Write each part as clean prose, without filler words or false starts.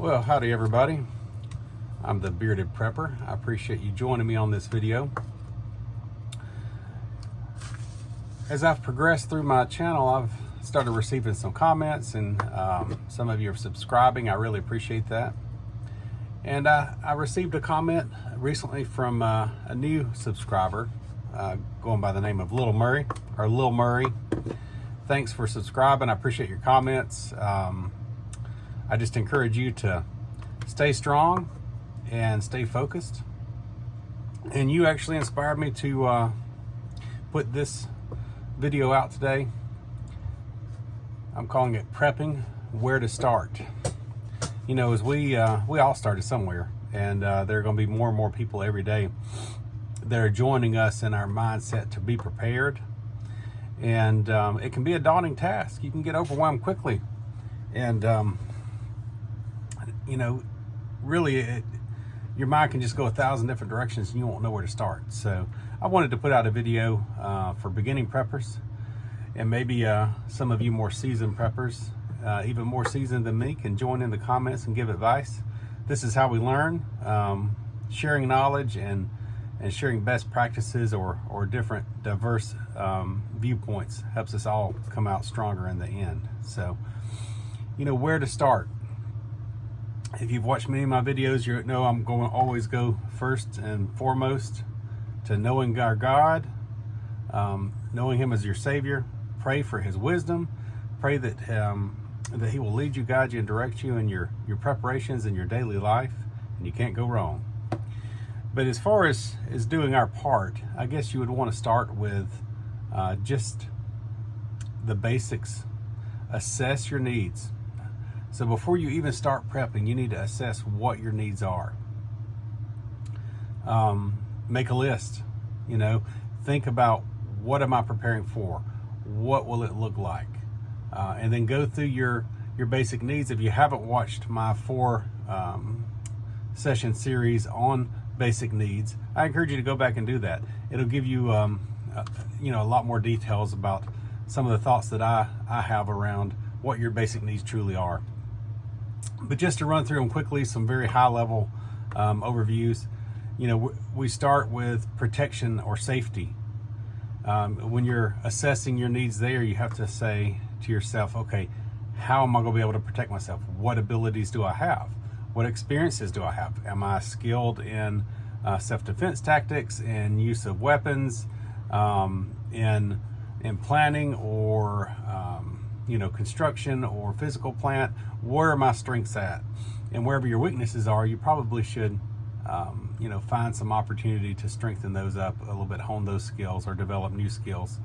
Well, howdy everybody. I'm the Bearded Prepper. I appreciate you joining me on this video. As I've progressed through my channel, I've started receiving some comments, and some of you are subscribing. I really appreciate that. And I received a comment recently from a new subscriber going by the name of Lil Murray. Thanks for subscribing. I appreciate your comments. I just encourage you to stay strong and stay focused. And you actually inspired me to put this video out today. I'm calling it Prepping Where to Start. You know, as we all started somewhere, and there are going to be more and more people every day that are joining us in our mindset to be prepared. And it can be a daunting task. You can get overwhelmed quickly. And you know, really, your mind can just go 1,000 different directions and you won't know where to start. So I wanted to put out a video for beginning preppers, and maybe some of you more seasoned preppers, even more seasoned than me, can join in the comments and give advice. This is how we learn. Sharing knowledge and sharing best practices or different diverse viewpoints helps us all come out stronger in the end. So, you know, where to start. If you've watched many of my videos, you know I'm going to always go first and foremost to knowing our God, knowing Him as your Savior. Pray for His wisdom. Pray that that He will lead you, guide you, and direct you in your preparations in your daily life, and you can't go wrong. But as far as doing our part, I guess you would want to start with just the basics. Assess your needs. So before you even start prepping, you need to assess what your needs are. Make a list. You know, think about, what am I preparing for? What will it look like? And then go through your basic needs. If you haven't watched my 4 session series on basic needs, I encourage you to go back and do that. It'll give you, you know, a lot more details about some of the thoughts that I have around what your basic needs truly are. But just to run through them quickly, some very high-level overviews. You know, we start with protection or safety. When you're assessing your needs there, you have to say to yourself, okay, how am I going to be able to protect myself? What abilities do I have? What experiences do I have? Am I skilled in self-defense tactics and use of weapons, in planning, or you know, construction or physical plant? Where are my strengths at? And wherever your weaknesses are, you probably should you know, find some opportunity to strengthen those up a little bit, hone those skills, or develop new skills.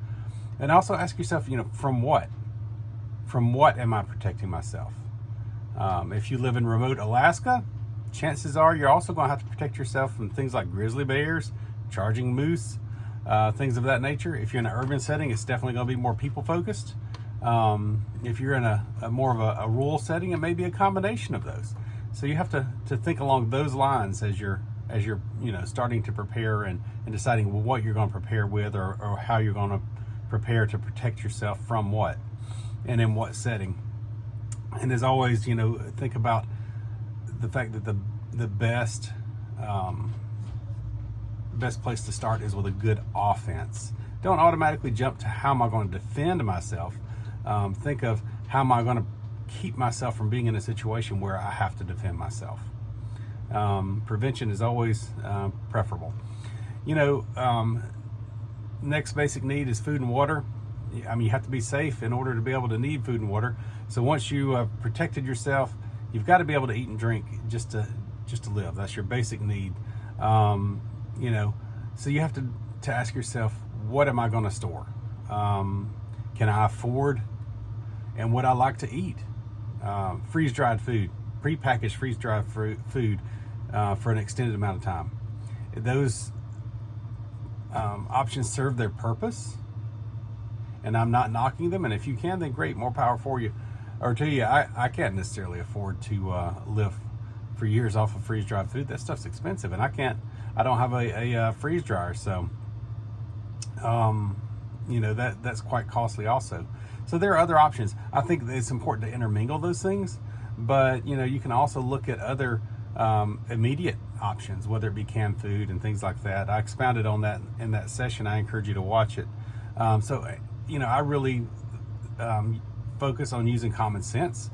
And also ask yourself, you know, from what am I protecting myself? If you live in remote Alaska, chances are you're also going to have to protect yourself from things like grizzly bears, charging moose, things of that nature. If you're in an urban setting, it's definitely going to be more people focused. If you're in a more of a rural setting, it may be a combination of those. So you have to think along those lines as you're you know, starting to prepare and deciding what you're going to prepare with, or how you're going to prepare to protect yourself from what and in what setting. And as always, you know, think about the fact that the best place to start is with a good offense. Don't automatically jump to how am I going to defend myself. Think of how am I going to keep myself from being in a situation where I have to defend myself. Prevention is always preferable. You know, next basic need is food and water. I mean, you have to be safe in order to be able to need food and water. So once you have protected yourself, you've got to be able to eat and drink just to live. That's your basic need. You know, so you have to ask yourself, what am I going to store? Can I afford, and would I like to eat? Freeze-dried food, prepackaged freeze-dried food for an extended amount of time. Those options serve their purpose, and I'm not knocking them. And if you can, then great, more power for you or to you. I can't necessarily afford to live for years off of freeze-dried food. That stuff's expensive, and I don't have a freeze dryer, so you know, that's quite costly also. So there are other options. I think it's important to intermingle those things, But you can also look at other immediate options, whether it be canned food and things like that. I expounded on that in that session. I encourage you to watch it. I really focus on using common sense,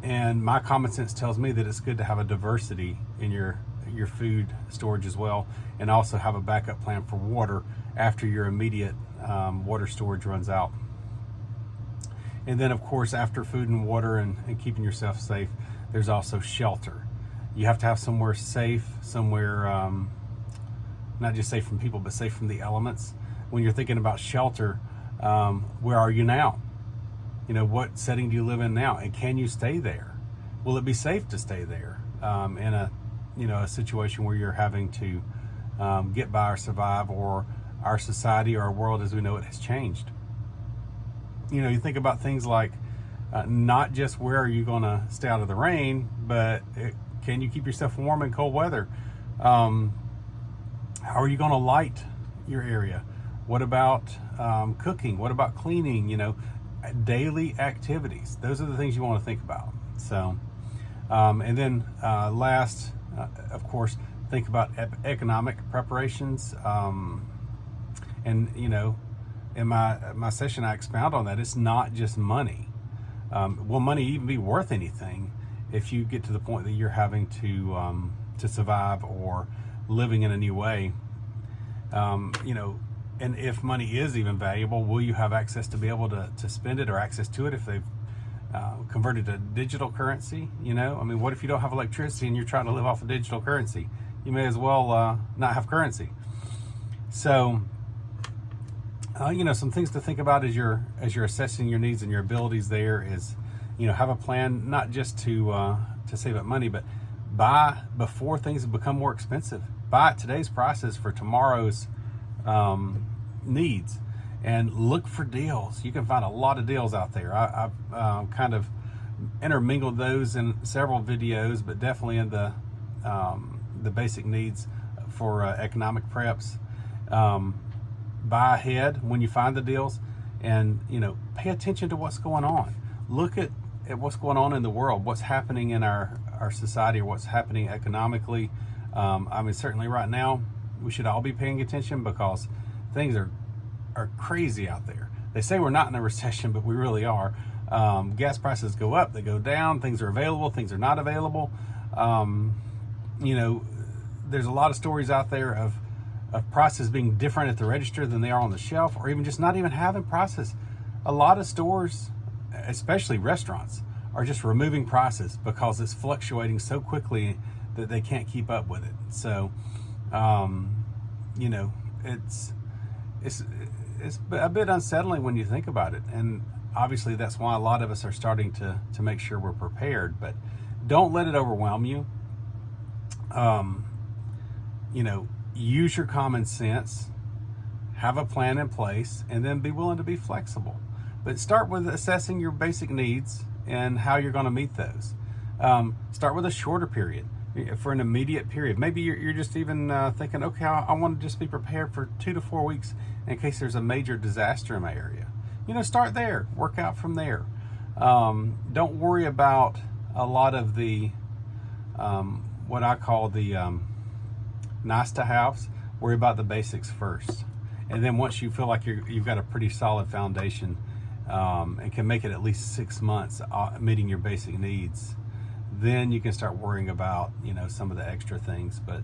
and my common sense tells me that it's good to have a diversity in your food storage as well, and also have a backup plan for water after your immediate water storage runs out. And then, of course, after food and water and keeping yourself safe, there's also shelter. You have to have somewhere safe, somewhere not just safe from people, but safe from the elements. When you're thinking about shelter, where are you now? What setting do you live in now? And can you stay there? Will it be safe to stay there in a situation where you're having to get by or survive, or our society or our world as we know it has changed? You think about things like not just where are you going to stay out of the rain, but can you keep yourself warm in cold weather? How are you going to light your area? What about cooking? What about cleaning? Daily activities. Those are the things you want to think about. So, and then last, of course, think about economic preparations. In my session, I expound on that. It's not just money. Will money even be worth anything if you get to the point that you're having to survive or living in a new way? And if money is even valuable, will you have access to be able to spend it, or access to it if they've converted to digital currency? What if you don't have electricity and you're trying to live off of digital currency? You may as well not have currency. So, some things to think about as you're assessing your needs and your abilities there is, have a plan, not just to save up money, but buy before things become more expensive. Buy at today's prices for tomorrow's needs, and look for deals. You can find a lot of deals out there. I've kind of intermingled those in several videos, but definitely in the basic needs for economic preps. Buy ahead when you find the deals, and pay attention to what's going on. Look at what's going on in the world, what's happening in our society, or what's happening economically. Certainly right now we should all be paying attention, because things are crazy out there. They say we're not in a recession, but we really are. Gas prices go up, they go down, things are available, things are not available. There's a lot of stories out there of prices being different at the register than they are on the shelf, or even just not even having prices. A lot of stores, especially restaurants, are just removing prices because it's fluctuating so quickly that they can't keep up with it. So, it's a bit unsettling when you think about it. And obviously that's why a lot of us are starting to make sure we're prepared, but don't let it overwhelm you. Use your common sense, have a plan in place, and then be willing to be flexible. But start with assessing your basic needs and how you're going to meet those. Start with a shorter period for an immediate period. Maybe you're just even thinking, okay, I want to just be prepared for 2 to 4 weeks in case there's a major disaster in my area. Start there, work out from there. Don't worry about a lot of the what I call the nice to haves. Worry about the basics first, and then once you feel like you've got a pretty solid foundation and can make it at least 6 months meeting your basic needs, then you can start worrying about some of the extra things. But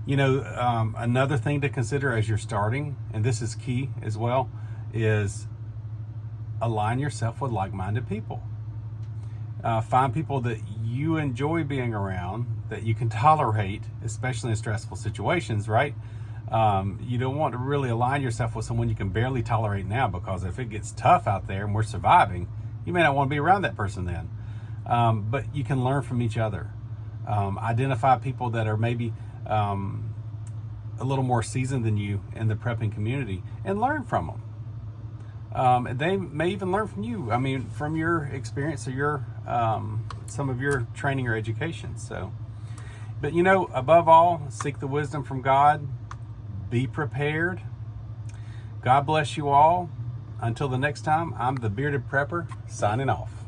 another thing to consider as you're starting, and this is key as well, is align yourself with like-minded people. Find people that you enjoy being around, that you can tolerate, especially in stressful situations, right? You don't want to really align yourself with someone you can barely tolerate now, because if it gets tough out there and we're surviving, you may not want to be around that person then. But you can learn from each other. Identify people that are maybe a little more seasoned than you in the prepping community, and learn from them. They may even learn from you. From your experience or your some of your training or education. So, but above all, seek the wisdom from God. Be prepared. God bless you all. Until the next time, I'm the Bearded Prepper, signing off.